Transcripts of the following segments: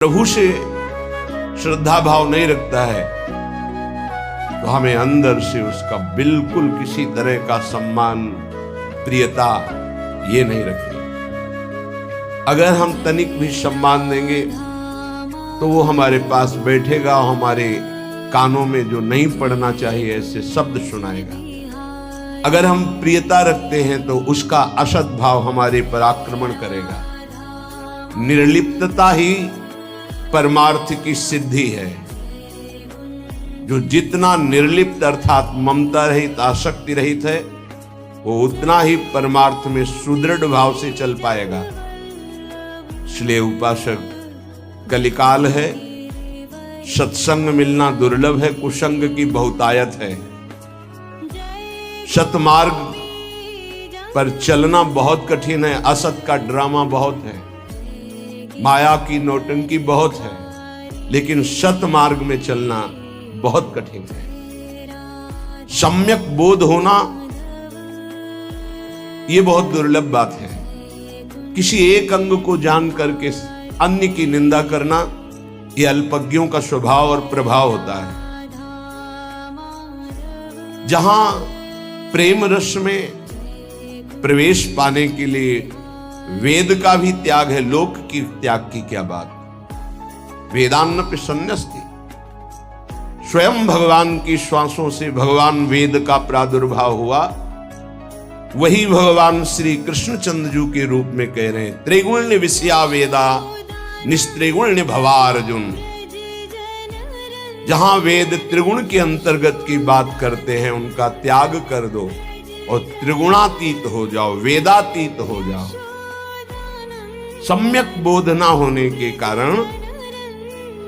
प्रभु से श्रद्धा भाव नहीं रखता है तो हमें अंदर से उसका बिल्कुल किसी तरह का सम्मान प्रियता ये नहीं रखेगी। अगर हम तनिक भी सम्मान देंगे तो वो हमारे पास बैठेगा, हमारे कानों में जो नहीं पड़ना चाहिए ऐसे शब्द सुनाएगा। अगर हम प्रियता रखते हैं तो उसका असद भाव हमारे पर आक्रमण करेगा। निर्लिप्तता ही परमार्थ की सिद्धि है। जो जितना निर्लिप्त अर्थात ममता रहित, आसक्ति रहित है, वो उतना ही परमार्थ में सुदृढ़ भाव से चल पाएगा। इसलिए उपासक, कलिकाल है, सत्संग मिलना दुर्लभ है, कुसंग की बहुतायत है। सतमार्ग पर चलना बहुत कठिन है, असत का ड्रामा बहुत है, माया की नौटंकी बहुत है, लेकिन सत मार्ग में चलना बहुत कठिन है। सम्यक बोध होना यह बहुत दुर्लभ बात है। किसी एक अंग को जान करके अन्य की निंदा करना यह अल्पज्ञों का स्वभाव और प्रभाव होता है। जहां प्रेम रस में प्रवेश पाने के लिए वेद का भी त्याग है, लोक की त्याग की क्या बात। वेदान्न संन्यस्ति, स्वयं भगवान की श्वासों से भगवान वेद का प्रादुर्भाव हुआ। वही भगवान श्री कृष्णचंद्र जी के रूप में कह रहे हैं, त्रिगुण्य विषया वेदा निस्त्रिगुण्य भवा अर्जुन। जहां वेद त्रिगुण के अंतर्गत की बात करते हैं उनका त्याग कर दो और त्रिगुणातीत हो जाओ, वेदातीत हो जाओ। सम्यक बोध ना होने के कारण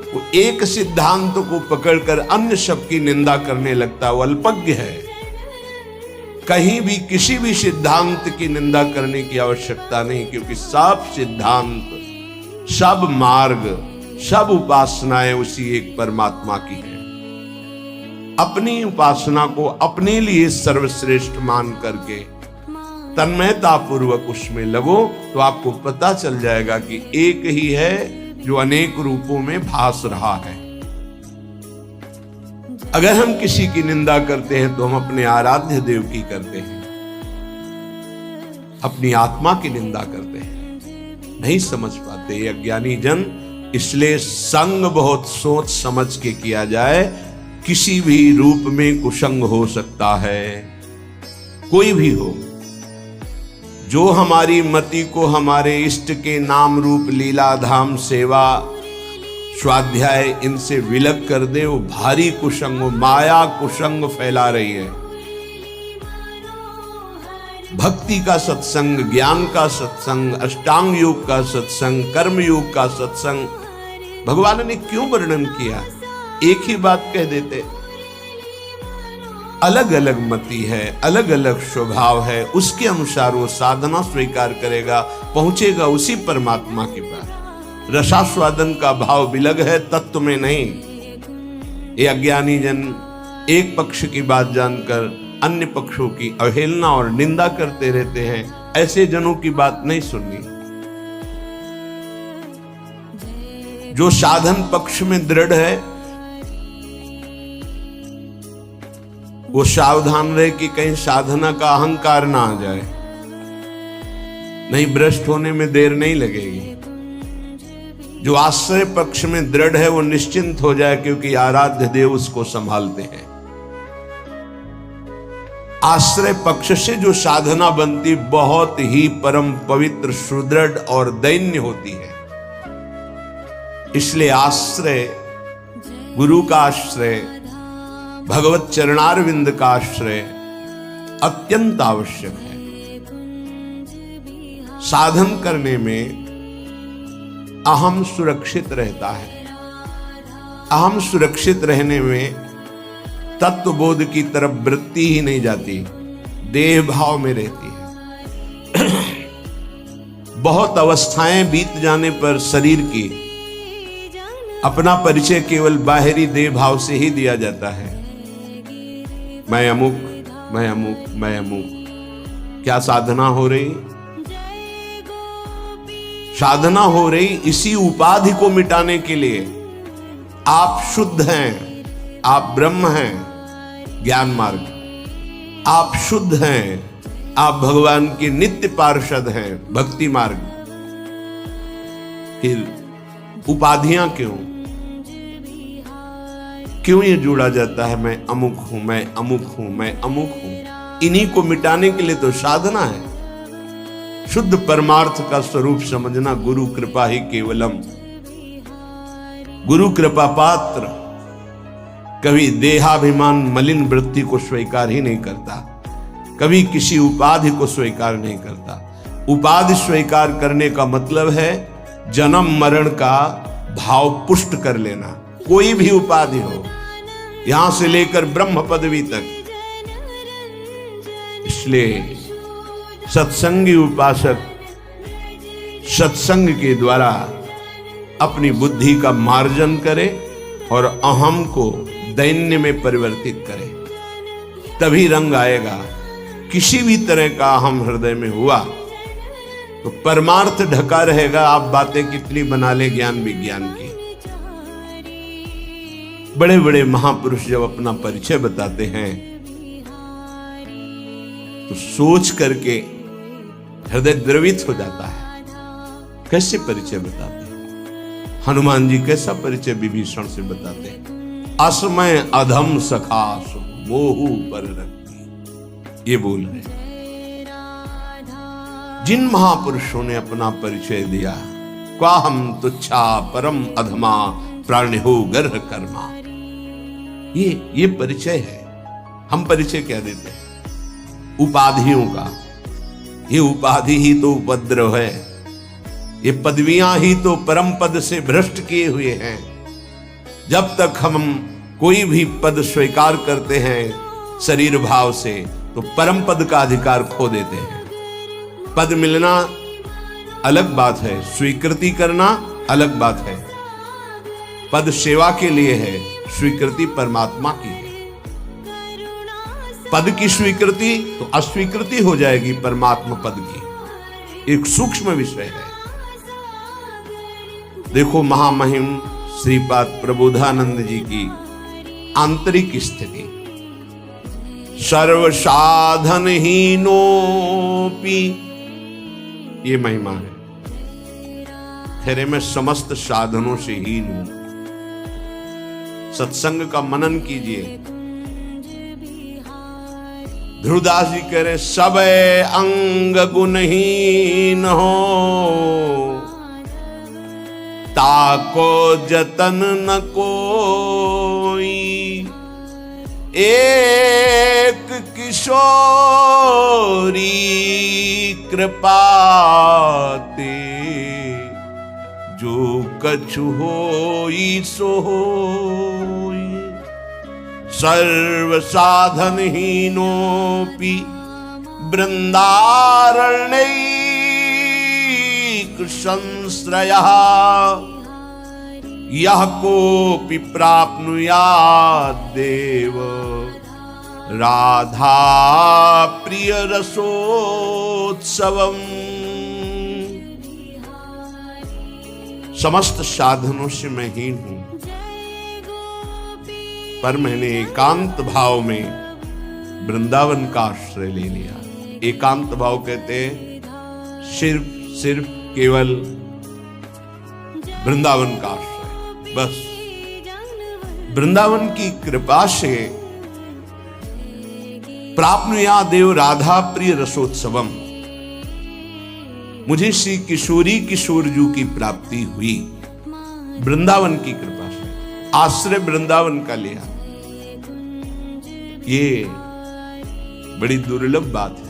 वो एक सिद्धांत को पकड़कर अन्य सब की निंदा करने लगता है, वो अल्पज्ञ है। कहीं भी किसी भी सिद्धांत की निंदा करने की आवश्यकता नहीं, क्योंकि सब सिद्धांत, सब मार्ग, सब उपासनाएं उसी एक परमात्मा की है। अपनी उपासना को अपने लिए सर्वश्रेष्ठ मान करके तन्मयता पूर्वक उसमें लगो तो आपको पता चल जाएगा कि एक ही है जो अनेक रूपों में भास रहा है। अगर हम किसी की निंदा करते हैं तो हम अपने आराध्य देव की करते हैं, अपनी आत्मा की निंदा करते हैं। नहीं समझ पाते ये अज्ञानी जन। इसलिए संग बहुत सोच समझ के किया जाए। किसी भी रूप में कुसंग हो सकता है, कोई भी हो। जो हमारी मति को हमारे इष्ट के नाम रूप लीला धाम सेवा स्वाध्याय इनसे विलग कर दे, वो भारी कुसंग, माया कुसंग फैला रही है। भक्ति का सत्संग, ज्ञान का सत्संग, अष्टांग योग का सत्संग, कर्म योग का सत्संग भगवान ने क्यों वर्णन किया? एक ही बात कह देते। अलग अलग मति है, अलग अलग स्वभाव है, उसके अनुसार वो साधना स्वीकार करेगा, पहुंचेगा उसी परमात्मा के पास। रसास्वादन का भाव विलग है, तत्व में नहीं। ये अज्ञानी जन एक पक्ष की बात जानकर अन्य पक्षों की अवहेलना और निंदा करते रहते हैं। ऐसे जनों की बात नहीं सुननी। जो साधन पक्ष में दृढ़ है वो सावधान रहे कि कहीं साधना का अहंकार ना आ जाए, नहीं भ्रष्ट होने में देर नहीं लगेगी। जो आश्रय पक्ष में दृढ़ है वो निश्चिंत हो जाए, क्योंकि आराध्य देव उसको संभालते हैं। आश्रय पक्ष से जो साधना बनती बहुत ही परम पवित्र, सुदृढ़ और दैन्य होती है। इसलिए आश्रय, गुरु का आश्रय, भगवत चरणारविंद का आश्रय अत्यंत आवश्यक है। साधन करने में अहम सुरक्षित रहता है। अहम सुरक्षित रहने में तत्वबोध की तरफ वृत्ति ही नहीं जाती, देह भाव में रहती है। बहुत अवस्थाएं बीत जाने पर शरीर की अपना परिचय केवल बाहरी देह भाव से ही दिया जाता है। मैं अमुक, मैं अमुक, मैं अमुक। क्या साधना हो रही? साधना हो रही इसी उपाधि को मिटाने के लिए। आप शुद्ध हैं, आप ब्रह्म हैं, ज्ञान मार्ग। आप शुद्ध हैं, आप भगवान के नित्य पार्षद हैं, भक्ति मार्ग। फिर उपाधियां क्यों ये जोड़ा जाता है? मैं अमुक हूं, मैं अमुक हूं, मैं अमुक हूं। इन्हीं को मिटाने के लिए तो साधना है। शुद्ध परमार्थ का स्वरूप समझना गुरु कृपा ही केवलम। गुरु कृपा पात्र कभी देहाभिमान मलिन वृत्ति को स्वीकार ही नहीं करता, कभी किसी उपाधि को स्वीकार नहीं करता। उपाधि स्वीकार करने का मतलब है जन्म मरण का भाव पुष्ट कर लेना। कोई भी उपाधि हो, यहां से लेकर ब्रह्म पदवी तक। इसलिए सत्संगी उपासक सत्संग के द्वारा अपनी बुद्धि का मार्जन करे और अहम को दैन्य में परिवर्तित करे, तभी रंग आएगा। किसी भी तरह का अहम हृदय में हुआ तो परमार्थ ढका रहेगा। आप बातें कितनी बना ले ज्ञान विज्ञान की। बड़े बड़े महापुरुष जब अपना परिचय बताते हैं तो सोच करके हृदय द्रवित हो जाता है। कैसे परिचय बताते हैं? हनुमान जी कैसा परिचय विभीषण से बताते हैं? असमय अधम सखास मोहु पर रखी, ये बोल रहे। जिन महापुरुषों ने अपना परिचय दिया, क्वाहम तुच्छा परम अधमा प्राणिहो गर्ह कर्मा, ये परिचय है। हम परिचय क्या देते हैं? उपाधियों का। ये उपाधि ही तो उपद्रव है, ये पदवियां ही तो परम पद से भ्रष्ट किए हुए हैं। जब तक हम कोई भी पद स्वीकार करते हैं शरीर भाव से, तो परम पद का अधिकार खो देते हैं। पद मिलना अलग बात है, स्वीकृति करना अलग बात है। पद सेवा के लिए है, स्वीकृति परमात्मा की है। पद की स्वीकृति तो अस्वीकृति हो जाएगी परमात्मा पद की। एक सूक्ष्म विषय है। देखो महामहिम श्रीपाद प्रबोधानंद जी की आंतरिक स्थिति। सर्व साधन हीनोपि, ये महिमा है। ठहरे मैं समस्त साधनों से हीन हूं। सत्संग का मनन कीजिए। ध्रुवदास जी कह रहे सब अंग गुणहीन हो, ताको जतन न कोई। एक किशोरी कृपाते, जो कछु होई सो होई। सर्व साधन हीनोपि वृंदारण्यैक संश्रयः, यः कोपि प्राप्नुयात् देव राधा प्रिय रसोत्सवम्। समस्त साधनों से मैं हीन हूं, पर मैंने एकांत भाव में वृंदावन का आश्रय ले लिया। एकांत भाव कहते हैं सिर्फ केवल वृंदावन का आश्रय। बस वृंदावन की कृपा से प्राप्नुया देव राधा प्रिय रसोत्सवम, मुझे श्री किशोरी किशोरजू की प्राप्ति हुई वृंदावन की कृपा से। आश्रय वृंदावन का लिया। ये बड़ी दुर्लभ बात है।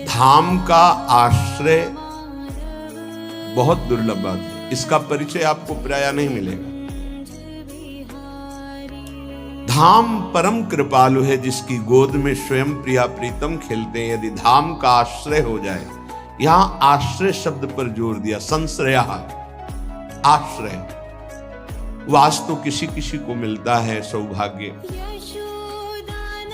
धाम का आश्रय बहुत दुर्लभ बात है। इसका परिचय आपको प्रायः नहीं मिलेगा। धाम परम कृपालु है, जिसकी गोद में स्वयं प्रिया प्रीतम खेलते हैं। यदि धाम का आश्रय हो जाए, यहां आश्रय शब्द पर जोर दिया। संश्रया, आश्रय। वास तो किसी किसी को मिलता है सौभाग्य।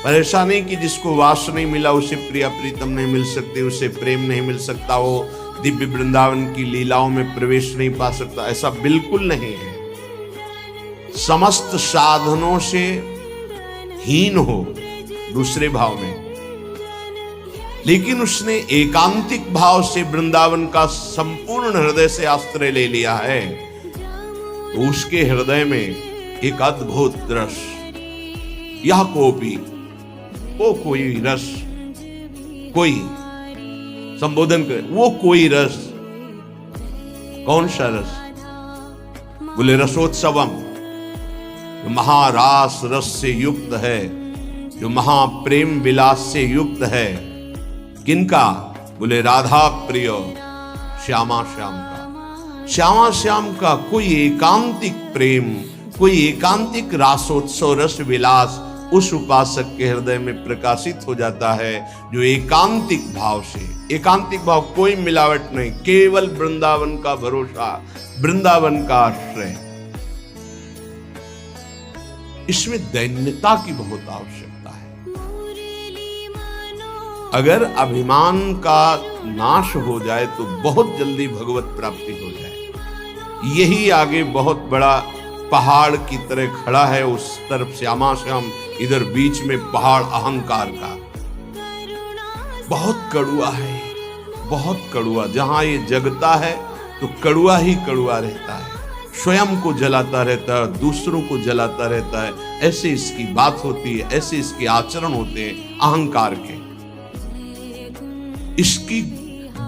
पर ऐसा नहीं कि जिसको वास नहीं मिला उसे प्रिया प्रीतम नहीं मिल सकते, उसे प्रेम नहीं मिल सकता, वो दिव्य वृंदावन की लीलाओं में प्रवेश नहीं पा सकता, ऐसा बिल्कुल नहीं है। समस्त साधनों से हीन हो दूसरे भाव में, लेकिन उसने एकांतिक भाव से वृंदावन का संपूर्ण हृदय से आश्रय ले लिया है, तो उसके हृदय में एक अद्भुत रस, यह कोपी, वो कोई रस, कोई संबोधन करे, वो कोई रस, कौन सा रस? बोले रसोत्सवम, जो महारास रस से युक्त है, जो महाप्रेम विलास से युक्त है। किनका? बोले राधा प्रिय श्यामा श्याम का। श्यामा श्याम का कोई एकांतिक प्रेम, कोई एकांतिक रासोत्सव रस विलास उस उपासक के हृदय में प्रकाशित हो जाता है, जो एकांतिक भाव से, एकांतिक भाव कोई मिलावट नहीं, केवल वृंदावन का भरोसा, वृंदावन का आश्रय। इसमें दैन्यता की बहुत आवश्यकता है। अगर अभिमान का नाश हो जाए तो बहुत जल्दी भगवत प्राप्ति हो जाए। यही आगे बहुत बड़ा पहाड़ की तरह खड़ा है, उस तरफ श्यामा श्याम, इधर बीच में पहाड़ अहंकार का। बहुत कड़ुआ है, बहुत कड़ुआ। जहां ये जगता है तो कड़ुआ ही कड़ुआ रहता है, स्वयं को जलाता रहता है, दूसरों को जलाता रहता है। ऐसे इसकी बात होती है, ऐसे इसके आचरण होते हैं अहंकार के। इसकी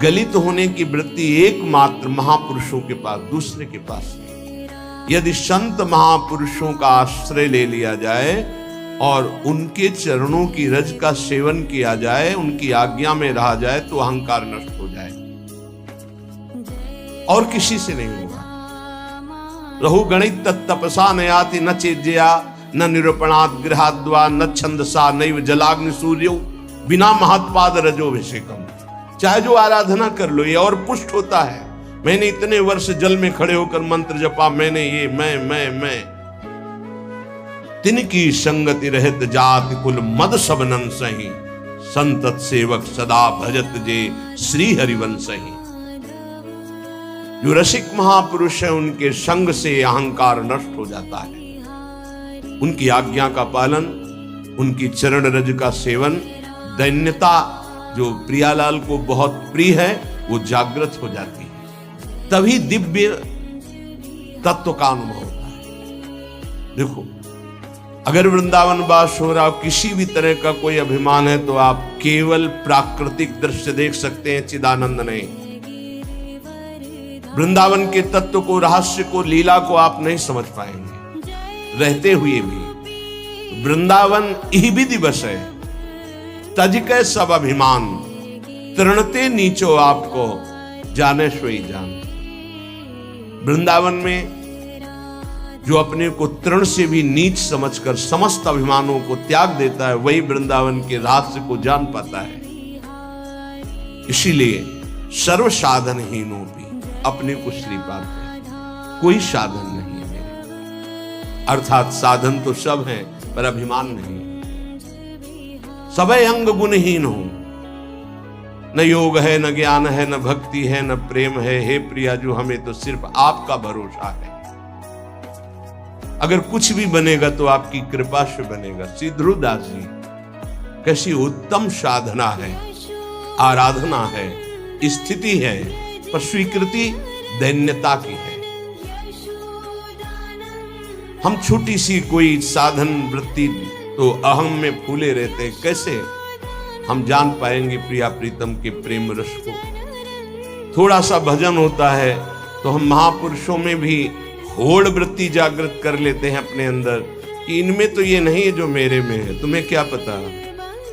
गलित होने की वृत्ति एकमात्र महापुरुषों के पास, दूसरे के पास नहीं। यदि संत महापुरुषों का आश्रय ले लिया जाए और उनके चरणों की रज का सेवन किया जाए, उनकी आज्ञा में रहा जाए, तो अहंकार नष्ट हो जाए, और किसी से नहीं होगा। रहु गणित तपसा नयाति न चेज्या न निरूपणात् गृहाद्वा न छंदसा नैव जलाग्नि सूर्यो बिना महत्पाद रजोभिषेकम। चाहे जो आराधना कर लो, ये और पुष्ट होता है। मैंने इतने वर्ष जल में खड़े होकर मंत्र जपा, मैंने ये मैं तिनकी संगति रहत जाति कुल मद सबनन सही, संतत सेवक सदा भजत जे श्री हरिवंशही। जो रसिक महापुरुष है, उनके संग से अहंकार नष्ट हो जाता है। उनकी आज्ञा का पालन, उनकी चरण रज का सेवन, दैन्यता जो प्रियालाल को बहुत प्रिय है, वो जागृत हो जाती है। तभी दिव्य तत्व का अनुभव होता है। देखो, अगर वृंदावन वास हो रहा, किसी भी तरह का कोई अभिमान है, तो आप केवल प्राकृतिक दृश्य देख सकते हैं, चिदानंद नहीं। वृंदावन के तत्व को, रहस्य को, लीला को आप नहीं समझ पाएंगे रहते हुए भी। वृंदावन ही भी दिवस है, तज के सब अभिमान, तृणते नीचो आपको जाने सोई जान। वृंदावन में जो अपने को तृण से भी नीच समझकर समस्त अभिमानों को त्याग देता है, वही वृंदावन के रहस्य को जान पाता है। इसीलिए सर्व साधनहीनों भी अपने को श्रीपाद है, कोई साधन नहीं है मेरे। अर्थात साधन तो सब है, पर अभिमान नहीं। सबे अंग गुणहीन हो, न योग है, न ज्ञान है, न भक्ति है, न प्रेम है। हे प्रिया, जो हमें तो सिर्फ आपका भरोसा है। अगर कुछ भी बनेगा तो आपकी कृपा से बनेगा। श्री ध्रुवदास जी, कैसी उत्तम साधना है, आराधना है, स्थिति है, पर स्वीकृति दैन्यता की है। हम छोटी सी कोई साधन वृत्ति तो अहम में फूले रहते, कैसे हम जान पाएंगे प्रिया प्रीतम के प्रेम रस को? थोड़ा सा भजन होता है तो हम महापुरुषों में भी होड़ वृत्ति जागृत कर लेते हैं अपने अंदर कि इनमें तो ये नहीं है जो मेरे में है। तुम्हें क्या पता,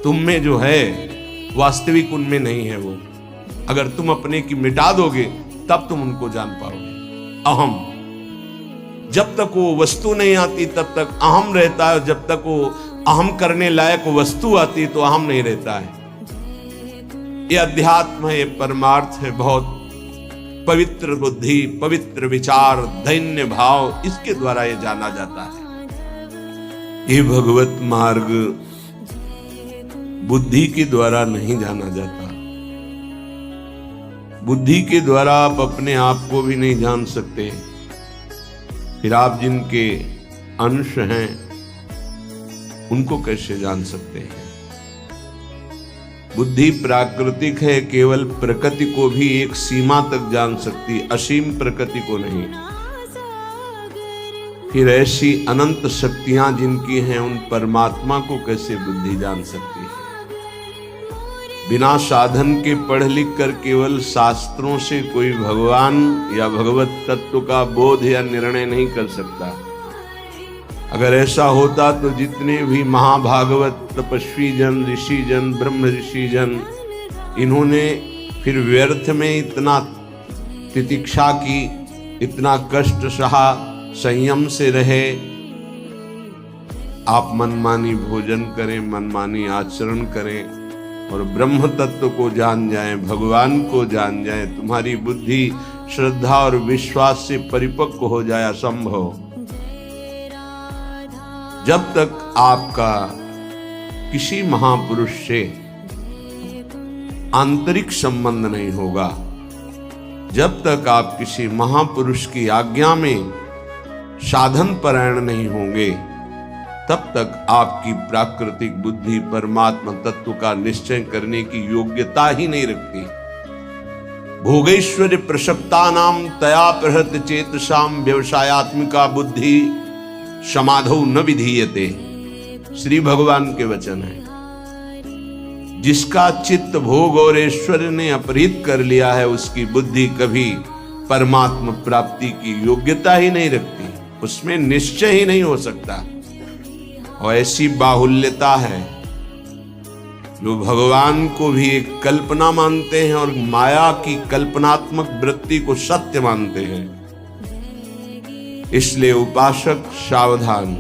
तुम में जो है वास्तविक उनमें नहीं है वो। अगर तुम अपने की मिटा दोगे तब तुम उनको जान पाओगे। अहम, जब तक वो वस्तु नहीं आती तब तक अहम रहता है, जब तक वो अहम करने लायक वस्तु आती तो अहम नहीं रहता है। ये अध्यात्म है, ये परमार्थ है। बहुत पवित्र बुद्धि, पवित्र विचार, दैन्य भाव, इसके द्वारा ये जाना जाता है। ये भगवत मार्ग बुद्धि के द्वारा नहीं जाना जाता। बुद्धि के द्वारा आप अपने आप को भी नहीं जान सकते, फिर आप जिनके अंश हैं उनको कैसे जान सकते हैं। बुद्धि प्राकृतिक है, केवल प्रकृति को भी एक सीमा तक जान सकती, असीम प्रकृति को नहीं। फिर ऐसी अनंत शक्तियां जिनकी हैं उन परमात्मा को कैसे बुद्धि जान सकती है। बिना साधन के पढ़ लिख कर केवल शास्त्रों से कोई भगवान या भगवत तत्व का बोध या निर्णय नहीं कर सकता। अगर ऐसा होता तो जितने भी महाभागवत तपस्वी जन, ऋषि जन, ब्रह्म ऋषि जन, इन्होंने फिर व्यर्थ में इतना तितिक्षा की, इतना कष्ट सहा, संयम से रहे। आप मनमानी भोजन करें, मनमानी आचरण करें और ब्रह्म तत्व को जान जाएं, भगवान को जान जाएं, तुम्हारी बुद्धि श्रद्धा और विश्वास से परिपक्व हो जाए, असंभव। जब तक आपका किसी महापुरुष से आंतरिक संबंध नहीं होगा, जब तक आप किसी महापुरुष की आज्ञा में साधन परायण नहीं होंगे, तब तक आपकी प्राकृतिक बुद्धि परमात्मा तत्व का निश्चय करने की योग्यता ही नहीं रखती। भोगेश्वर्य प्रसक्ता नाम तया प्रहृत चेतसाम व्यवसायत्मिका बुद्धि समाधौ न विधीयते, श्री भगवान के वचन है। जिसका चित्त भोग और ऐश्वर्य ने अपहृत कर लिया है, उसकी बुद्धि कभी परमात्मा प्राप्ति की योग्यता ही नहीं रखती, उसमें निश्चय ही नहीं हो सकता। और ऐसी बाहुल्यता है जो भगवान को भी एक कल्पना मानते हैं और माया की कल्पनात्मक वृत्ति को सत्य मानते हैं। इसलिए उपासक सावधान।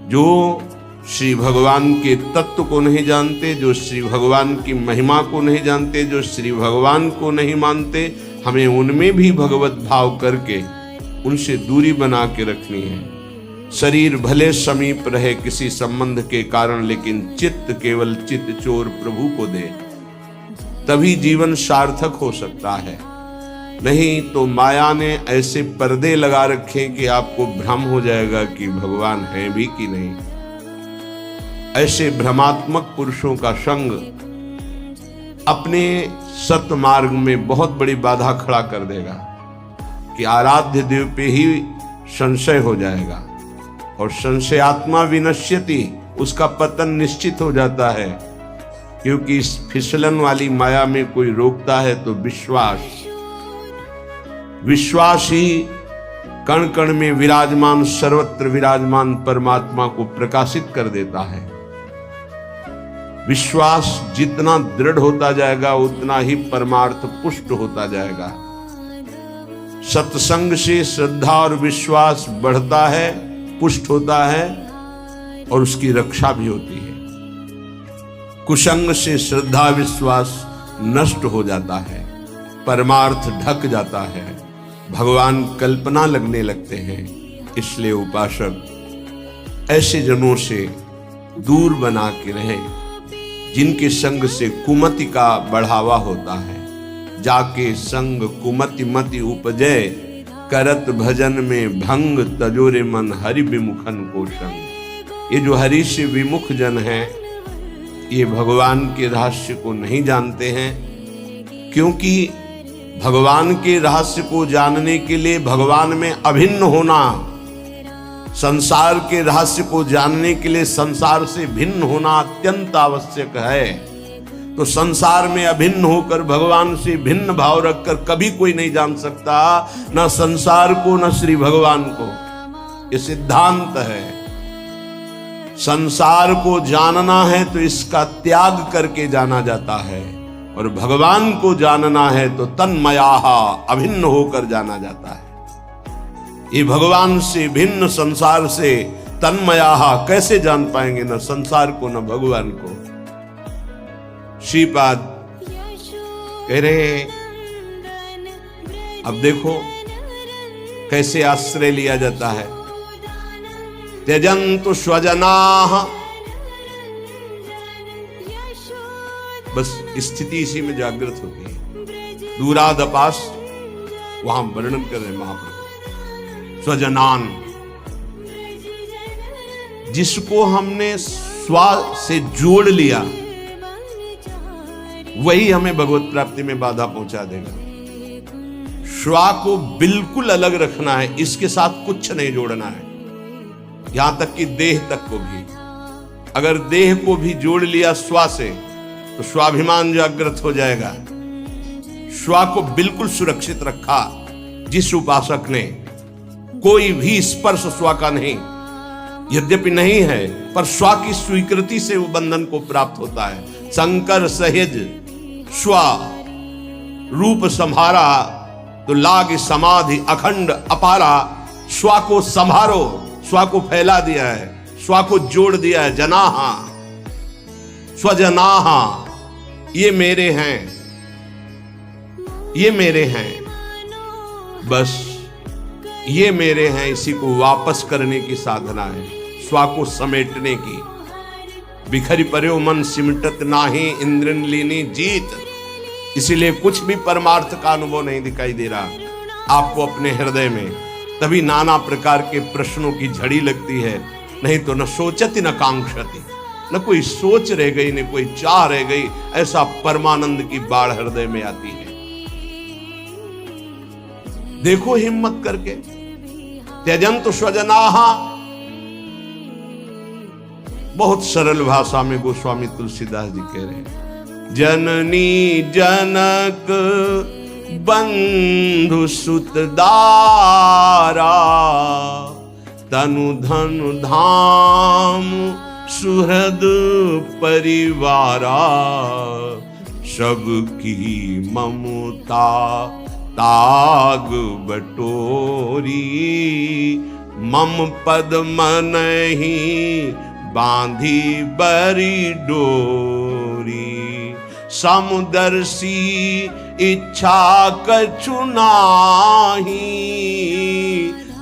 जो श्री भगवान के तत्व को नहीं जानते, जो श्री भगवान की महिमा को नहीं जानते, जो श्री भगवान को नहीं मानते, हमें उनमें भी भगवत भाव करके उनसे दूरी बना के रखनी है। शरीर भले समीप रहे किसी संबंध के कारण, लेकिन चित्त केवल चित्त चोर प्रभु को दे, तभी जीवन सार्थक हो सकता है। नहीं तो माया ने ऐसे पर्दे लगा रखे कि आपको भ्रम हो जाएगा कि भगवान है भी कि नहीं। ऐसे भ्रमात्मक पुरुषों का संग अपने सतमार्ग में बहुत बड़ी बाधा खड़ा कर देगा कि आराध्य देव पे ही संशय हो जाएगा, और संशयात्मा विनश्यति, उसका पतन निश्चित हो जाता है। क्योंकि इस फिसलन वाली माया में कोई रोकता है तो विश्वास ही कण कण में विराजमान, सर्वत्र विराजमान परमात्मा को प्रकाशित कर देता है। विश्वास जितना दृढ़ होता जाएगा उतना ही परमार्थ पुष्ट होता जाएगा। सत्संग से श्रद्धा और विश्वास बढ़ता है, पुष्ट होता है और उसकी रक्षा भी होती है। कुसंग से श्रद्धा विश्वास नष्ट हो जाता है, परमार्थ ढक जाता है, भगवान कल्पना लगने लगते हैं। इसलिए उपासक ऐसे जनों से दूर बना के रहे जिनके संग से कुमति का बढ़ावा होता है। जाके संग कुमति मति उपजय, करत भजन में भंग, तजोरे मन हरि विमुखन को संग। ये जो हरि से विमुख जन हैं, ये भगवान के रहस्य को नहीं जानते हैं। क्योंकि भगवान के रहस्य को जानने के लिए भगवान में अभिन्न होना, संसार के रहस्य को जानने के लिए संसार से भिन्न होना अत्यंत आवश्यक है। तो संसार में अभिन्न होकर भगवान से भिन्न भाव रखकर कभी कोई नहीं जान सकता, न संसार को न श्री भगवान को। ये सिद्धांत है। संसार को जानना है तो इसका त्याग करके जाना जाता है, और भगवान को जानना है तो तन्मयाहा, अभिन्न होकर जाना जाता है। ये भगवान से भिन्न संसार से तन्मयाहा कैसे जान पाएंगे, न संसार को न भगवान को। श्रीपाद कह रहे हैं, अब देखो कैसे आश्रय लिया जाता है। त्यजन्तु स्वजनाः, बस स्थिति इसी में जागृत होती है। दूरादपास वहां वर्णन कर रहे महाप्रभु। स्वजनान, जिसको हमने स्वा से जोड़ लिया वही हमें भगवत प्राप्ति में बाधा पहुंचा देगा। श्वा को बिल्कुल अलग रखना है, इसके साथ कुछ नहीं जोड़ना है, यहां तक कि देह तक को भी। अगर देह को भी जोड़ लिया श्वा से तो स्वाभिमान जागृत हो जाएगा। श्वा को बिल्कुल सुरक्षित रखा जिस उपासक ने, कोई भी स्पर्श श्वा का नहीं, यद्यपि नहीं है पर श्वा की स्वीकृति से वो बंधन को प्राप्त होता है। शंकर सहेज श्वा रूप संहारा तो लाग समाधि अखंड अपारा। श्वा को संभारो, श्वा को फैला दिया है, श्वा को जोड़ दिया है। जनाहा स्वजनाहा, ये मेरे हैं, ये मेरे हैं, बस ये मेरे हैं। इसी को वापस करने की साधना है, स्वा को समेटने की। बिखरी पर्यो मन सिमटत नाही इंद्रन लीनी जीत। इसीलिए कुछ भी परमार्थ का अनुभव नहीं दिखाई दे रहा आपको अपने हृदय में, तभी नाना प्रकार के प्रश्नों की झड़ी लगती है। नहीं तो न सोचती न कांक्षती, न कोई सोच रह गई न कोई चाह रह गई, ऐसा परमानंद की बाढ़ हृदय में आती है। देखो हिम्मत करके, त्यजंतु स्वजनाहा, बहुत सरल भाषा में गोस्वामी तुलसीदास जी कह रहे हैं। जननी जनक बंधु सुत दारा, तनु धनु धाम सुहृद परिवारा। सबकी ममता ताग बटोरी, मम पद मनहि बांधी बरी डोरी। समुदर्शी इच्छा कछु नाहि,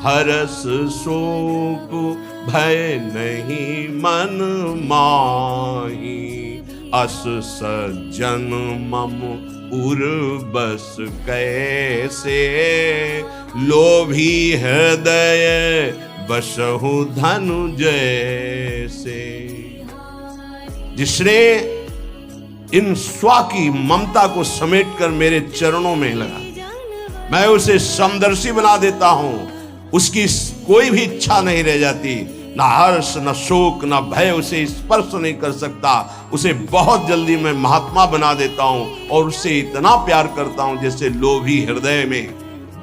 हरस शोक भय नहीं मन माही। अस सज्जन मम उर बस कैसे, लोभी हृदय बसहु धनु जैसे। जिसने इन स्वा की ममता को समेट कर मेरे चरणों में लगा, मैं उसे समदर्शी बना देता हूं। उसकी कोई भी इच्छा नहीं रह जाती, ना हर्ष न शोक न भय उसे स्पर्श नहीं कर सकता। उसे बहुत जल्दी मैं महात्मा बना देता हूं और उससे इतना प्यार करता हूं जैसे लोभी हृदय में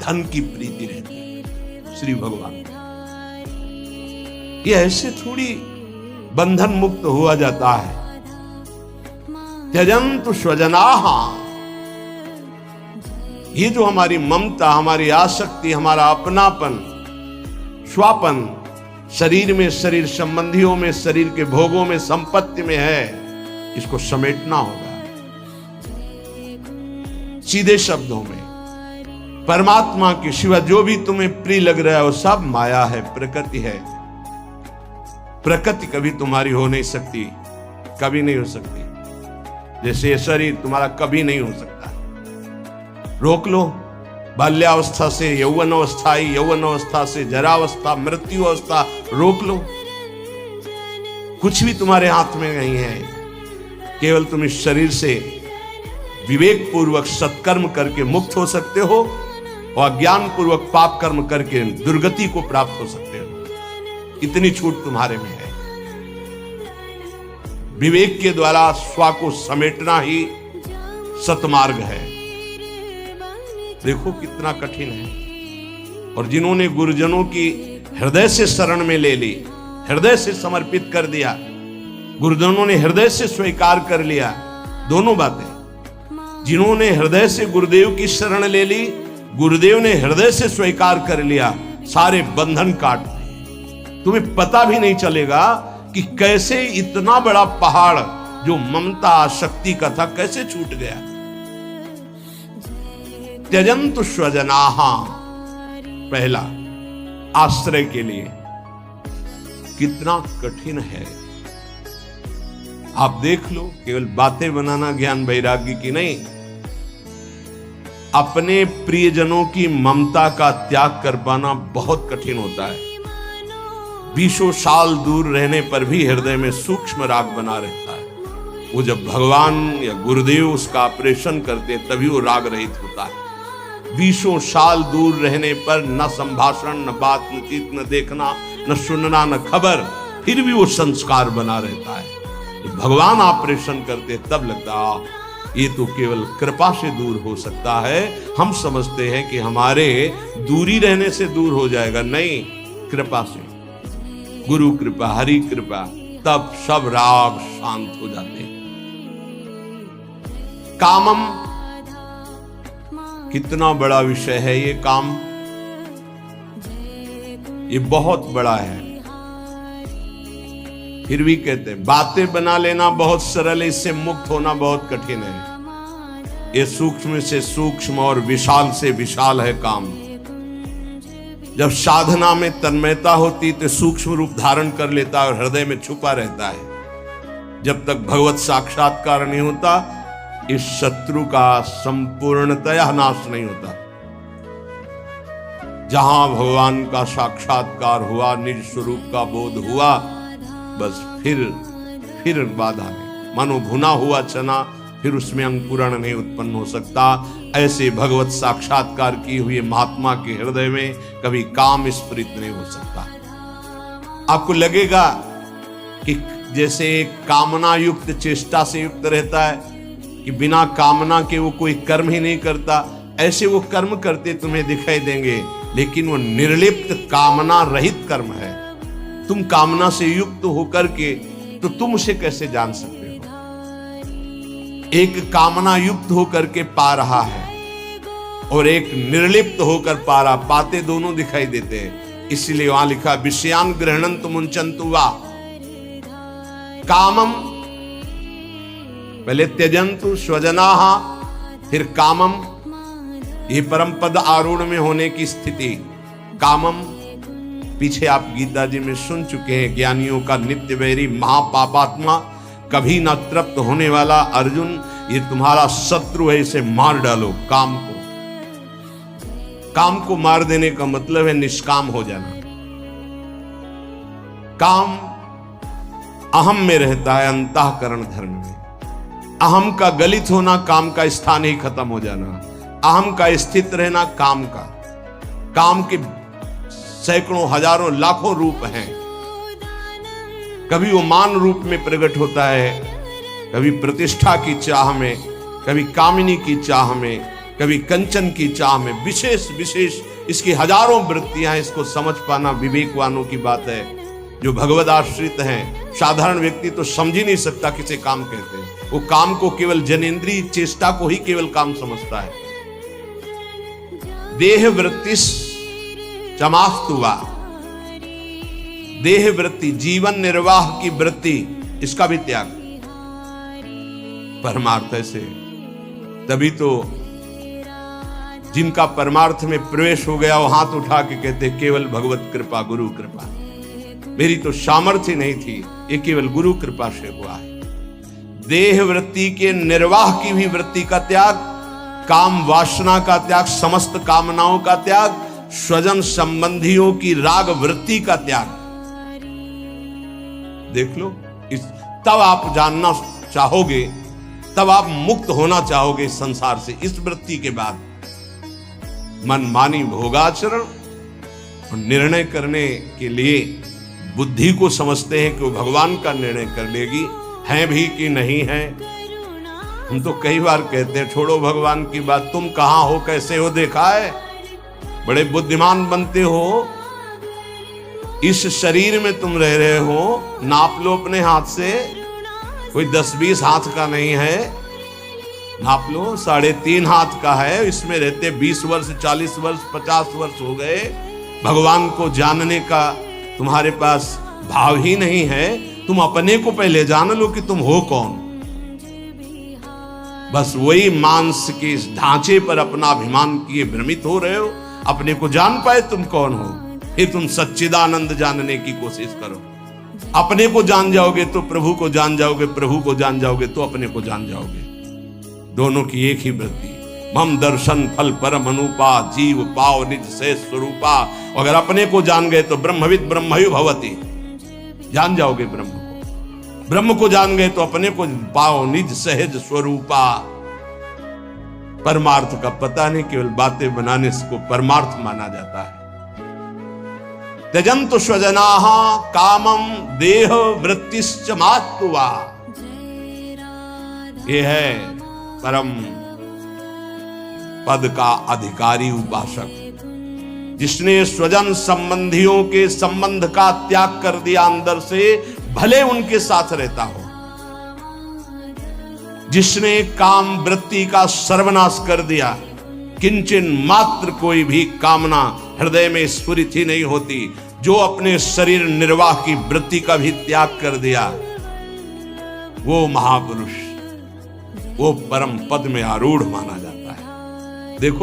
धन की प्रीति रहती है। श्री भगवान ये ऐसे थोड़ी बंधन मुक्त हुआ जाता है। त्यजंतु स्वजनाहा, ये जो हमारी ममता, हमारी आसक्ति, हमारा अपनापन, स्वापन, शरीर में, शरीर संबंधियों में, शरीर के भोगों में, संपत्ति में है, इसको समेटना होगा। सीधे शब्दों में परमात्मा के सिवा जो भी तुम्हें प्रिय लग रहा है वो सब माया है, प्रकृति है। प्रकृति कभी तुम्हारी हो नहीं सकती, कभी नहीं हो सकती। जैसे ये शरीर तुम्हारा कभी नहीं हो सकता। रोक लो, बाल्यावस्था से यौवन अवस्था आई, यौवन अवस्था से जरावस्था, मृत्यु अवस्था, रोक लो। कुछ भी तुम्हारे हाथ में नहीं है, केवल तुम इस शरीर से विवेक पूर्वक सत्कर्म करके मुक्त हो सकते हो और अज्ञान पूर्वक पाप कर्म करके दुर्गति को प्राप्त हो सकते हो। इतनी छूट तुम्हारे में है। विवेक के द्वारा स्वा को समेटना ही सतमार्ग है। देखो कितना कठिन है। और जिन्होंने गुरुजनों की हृदय से शरण में ले ली, हृदय से समर्पित कर दिया, गुरुजनों ने हृदय से स्वीकार कर लिया, दोनों बातें। जिन्होंने हृदय से गुरुदेव की शरण ले ली, गुरुदेव ने हृदय से स्वीकार कर लिया, सारे बंधन काट दिए। तुम्हें पता भी नहीं चलेगा कि कैसे इतना बड़ा पहाड़ जो ममता आसक्ति का था कैसे छूट गया। त्यजंतु स्वजनाहा, पहला आश्रय के लिए कितना कठिन है। आप देख लो, केवल बातें बनाना ज्ञान वैराग्य की नहीं, अपने प्रियजनों की ममता का त्याग कर पाना बहुत कठिन होता है। 20 साल दूर रहने पर भी हृदय में सूक्ष्म राग बना रहता है। वो जब भगवान या गुरुदेव उसका ऑपरेशन करते तभी वो राग रहित होता है। 20 साल दूर रहने पर न संभाषण, न बात, न चीत, न देखना, न सुनना, न खबर, फिर भी वो संस्कार बना रहता है। जब भगवान ऑपरेशन करते तब लगता ये तो केवल कृपा से दूर हो सकता है। हम समझते हैं कि हमारे दूरी रहने से दूर हो जाएगा, नहीं, कृपा से, गुरु कृपा, हरि कृपा, तब सब राग शांत हो जाते हैं। कामम, कितना बड़ा विषय है ये काम, ये बहुत बड़ा है। फिर भी कहते हैं बातें बना लेना बहुत सरल है, इससे मुक्त होना बहुत कठिन है। ये सूक्ष्म से सूक्ष्म और विशाल से विशाल है काम। जब साधना में तन्मयता होती तो सूक्ष्म रूप धारण कर लेता है और हृदय में छुपा रहता है। जब तक भगवत साक्षात्कार नहीं होता, इस शत्रु का संपूर्णतया नाश नहीं होता। जहां भगवान का साक्षात्कार हुआ, निज स्वरूप का बोध हुआ, बस फिर बाधा नहीं। मानो भुना हुआ चना, फिर उसमें अंकुरण नहीं उत्पन्न हो सकता। ऐसे भगवत साक्षात्कार की हुई महात्मा के हृदय में कभी काम स्फुरित नहीं हो सकता। आपको लगेगा कि जैसे कामना युक्त चेष्टा से युक्त रहता है, कि बिना कामना के वो कोई कर्म ही नहीं करता, ऐसे वो कर्म करते तुम्हें दिखाई देंगे, लेकिन वो निर्लिप्त कामना रहित कर्म है। तुम कामना से युक्त होकर के तो तुम उसे कैसे जान सकते हो? एक कामना युक्त होकर के पा रहा है और एक निर्लिप्त होकर पा रहा, पाते दोनों दिखाई देते हैं। इसलिए वहां लिखा विषयान गृहणन्तु मुंचन्तु वा कामम, पहले त्यजन्तु स्वजनाः, फिर कामम। ये परम पद आरूढ़ में होने की स्थिति। कामम पीछे आप गीता जी में सुन चुके हैं, ज्ञानियों का नित्य वैरी, महापापात्मा, कभी न तृप्त होने वाला अर्जुन, ये तुम्हारा शत्रु है, इसे मार डालो। काम को मार देने का मतलब है निष्काम हो जाना। काम अहम में रहता है, अंतःकरण धर्म में। अहम का गलित होना, काम का स्थान ही खत्म हो जाना। अहम का स्थित रहना, काम का। काम के सैकड़ों, हजारों, लाखों रूप हैं। कभी वो मान रूप में प्रकट होता है, कभी प्रतिष्ठा की चाह में, कभी कामिनी की चाह में, कभी कंचन की चाह में। विशेष विशेष इसकी हजारों वृत्तियां। इसको समझ पाना विवेकवानों की बात है, जो भगवद आश्रित हैं। साधारण व्यक्ति तो समझ ही नहीं सकता किसे काम कहते हैं। वो काम को केवल जनेंद्रीय चेष्टा को ही केवल काम समझता है। देह वृत्ति चमास्तुवा, देह वृत्ति, जीवन निर्वाह की वृत्ति, इसका भी त्याग। परमार्थ से तभी तो जिनका परमार्थ में प्रवेश हो गया वो हाथ उठा के कहते केवल भगवत कृपा, गुरु कृपा। मेरी तो सामर्थ्य नहीं थी, ये केवल गुरु कृपा से हुआ है। देह वृत्ति के निर्वाह की भी वृत्ति का त्याग, काम वासना का त्याग, समस्त कामनाओं का त्याग, स्वजन संबंधियों की राग वृत्ति का त्याग। देख लो, तब आप जानना चाहोगे, तब आप मुक्त होना चाहोगे इस संसार से। इस वृत्ति के बाद मनमानी भोगाचरण और निर्णय करने के लिए बुद्धि को समझते हैं कि वो भगवान का निर्णय कर लेगी, है भी कि नहीं है। हम तो कई बार कहते हैं छोड़ो भगवान की बात, तुम कहां हो, कैसे हो, देखा है, बड़े बुद्धिमान बनते हो। इस शरीर में तुम रह रहे हो, नाप लो अपने हाथ से, कोई 10-20 हाथ का नहीं है, नाप लो, 3.5 हाथ का है। इसमें रहते 20 वर्ष, 40 वर्ष, 50 वर्ष हो गए। भगवान को जानने का तुम्हारे पास भाव ही नहीं है। तुम अपने को पहले जान लो कि तुम हो कौन। बस वही मांस के इस ढांचे पर अपना अभिमान किए भ्रमित हो रहे हो। अपने को जान पाए तुम कौन हो, फिर तुम सच्चिदानंद जानने की कोशिश करो। अपने को जान जाओगे तो प्रभु को जान जाओगे, प्रभु को जान जाओगे तो अपने को जान जाओगे। दोनों की एक ही वृत्ति। मम दर्शन फल परम अनुपा, जीव पाव निज से स्वरूपा। अगर अपने को जान गए तो ब्रह्मविद ब्रह्मयु भवति, जान जाओगे ब्रह्म को। ब्रह्म को जान गए तो अपने को पाओ निज सहज स्वरूपा। परमार्थ का पता नहीं, केवल बातें बनाने को परमार्थ माना जाता है। त्यजन्तु स्वजनाः कामम देह वृत्तिश्च मात्वा। ये है परम पद का अधिकारी उपासक, जिसने स्वजन संबंधियों के संबंध का त्याग कर दिया अंदर से, भले उनके साथ रहता हो। जिसने काम वृत्ति का सर्वनाश कर दिया, किंचन मात्र कोई भी कामना हृदय में स्फुरित ही नहीं होती, जो अपने शरीर निर्वाह की वृत्ति का भी त्याग कर दिया, वो महापुरुष, वो परम पद में आरूढ़ माना जाता है। देखो